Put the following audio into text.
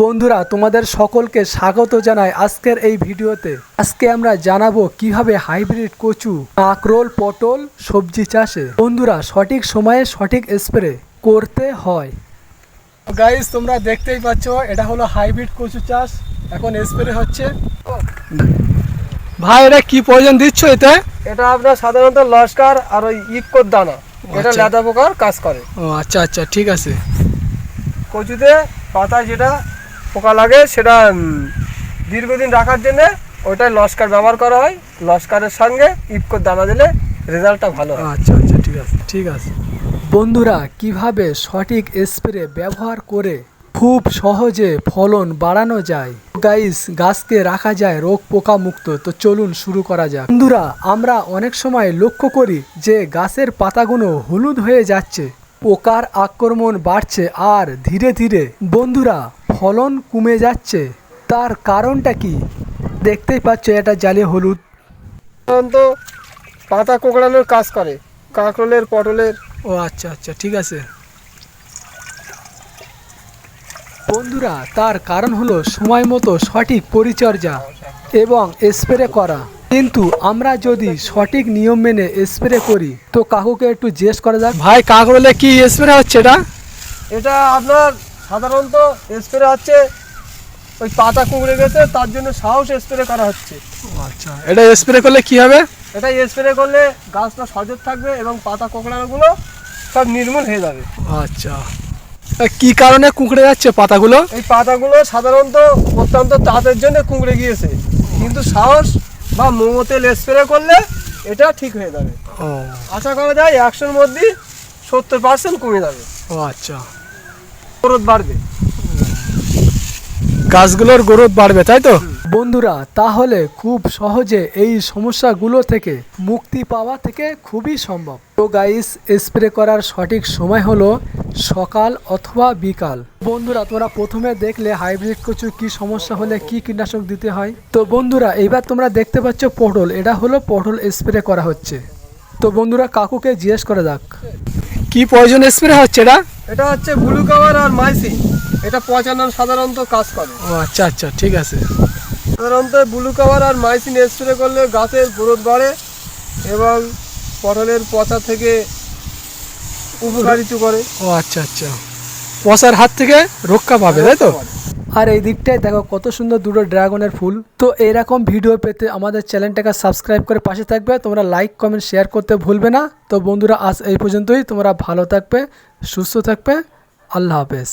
বন্ধুরা তোমাদের সকলকে স্বাগত জানাই আজকের এই ভিডিওতে। আজকে আমরা জানাবো কিভাবে হাইব্রিড কচু, কাঁকরোল, পটল সবজি চাষে বন্ধুরা সঠিক সময়ে সঠিক স্প্রে করতে হয়। গাইস তোমরা দেখতেই পাচ্ছ, এটা হলো হাইব্রিড কচু চাষ। এখন স্প্রে হচ্ছে। ভাই এটা কি প্রয়োজন দিচ্ছ এতে? এটা আপনার সাধারণত লস্কার আর ওই ইকোর দানা, এটা লেদা পোকার কাজ করে। ও আচ্ছা আচ্ছা, ঠিক আছে। কচুতে পাতায় যেটা পোকা লাগে সেটা দীর্ঘদিন রাখার জন্য ওইটাই লস্কার ব্যবহার করা হয়। লস্কারের সঙ্গে ইকোর দানা দিলে রেজাল্টটা ভালো হয়। আচ্ছা আচ্ছা, ঠিক আছে ঠিক আছে। বন্ধুরা কিভাবে সঠিক স্প্রে ব্যবহার করে খুব সহজে ফলন বাড়ানো যায়, গাইস গাছকে রাখা যায় রোগ পোকা মুক্ত। তো চলুন শুরু করা যাক। বন্ধুরা আমরা অনেক সময় লক্ষ্য করি যে গাছের পাতাগুলো হলুদ হয়ে যাচ্ছে, পোকার আক্রমণ বাড়ছে আর ধীরে ধীরে বন্ধুরা ফলন কমে যাচ্ছে। তার কারণটা কি? দেখতেই পাচ্ছ এটা জালে হলুদ। সাধারণত পাতা কোঁকড়ানোর কাজ করে কাঁকরোলের, পটলের। ও আচ্ছা আচ্ছা, ঠিক আছে। বন্ধুরা তার কারণ হলো সময় মতো সঠিক পরিচর্যা এবং স্প্রে করা। কিন্তু আমরা যদি সঠিক নিয়ম মেনে স্প্রে করি, তো কাকুকে একটু জিজ্ঞেস করা যাক। ভাই কাঁকরোলে কি স্প্রে হচ্ছে এটা? এটা আপনার সাধারণত স্প্রে হচ্ছে ওই পাতা কুঁকড়ে গেছে তার জন্য সাহস স্প্রে করা হচ্ছে। আচ্ছা, এটা স্প্রে করলে কি হবে? এটা স্প্রে করলে গাছটা সজোর থাকবে এবং পাতা কোঁকড়ানোগুলো সব নির্মূল হয়ে যাবে। আচ্ছা, কি কারণে কুঁকড়ে যাচ্ছে পাতাগুলো? এই পাতাগুলো সাধারণত অত্যন্ত তাপের জন্য কুঁকড়ে গিয়েছে, কিন্তু সাহস বা মোমো তেল স্প্রে করলে এটা ঠিক হয়ে যাবে। আশা করা যায় 100-র মধ্যে 70% কমে যাবে। ও আচ্ছা, গ্রোথ বাড়বে, গাছগুলোর গ্রোথ বাড়বে, তাই তো? বন্ধুরা তাহলে খুব সহজে এই সমস্যাগুলো থেকে মুক্তি পাওয়া থেকে খুবই সম্ভব। তো গাইস স্প্রে করার সঠিক সময় হলো সকাল অথবা বিকাল। বন্ধুরা তোমরা প্রথমে দেখলে হাইব্রিড কচু কি সমস্যা হলে কি কীটনাশক দিতে হয়। তো বন্ধুরা এইবার তোমরা দেখতে পাচ্ছ পটল, এটা হলো পটল স্প্রে করা হচ্ছে। তো বন্ধুরা কাকুকে জিজ্ঞেস করা যাক কি প্রয়োজন স্প্রে হচ্ছে এটা? এটা হচ্ছে ব্লু কাভার আর মাইসিন, এটা পচানোর সাধারণত কাজ করে। ও আচ্ছা আচ্ছা, ঠিক আছে। সাধারণত ব্লু কাভার আর মাইসিন স্প্রে করলে গাছের গ্রোথ বাড়ে এবং পটলের পচা থেকে উপকারিত করে। ও আচ্ছা আচ্ছা, পচার হাত থেকে রক্ষা পাবে, তাই তো? আর এই দিকটায় দেখো কত সুন্দর দুটো ড্রাগনের ফুল। তো এরকম ভিডিও পেতে আমাদের চ্যানেলটাকে সাবস্ক্রাইব করে পাশে থাকবে। তোমরা লাইক কমেন্ট শেয়ার করতে ভুলবে না। তো বন্ধুরা আজ এই পর্যন্তই। তোমরা ভালো থাকবে, সুস্থ থাকবে। আল্লাহ হাফেজ।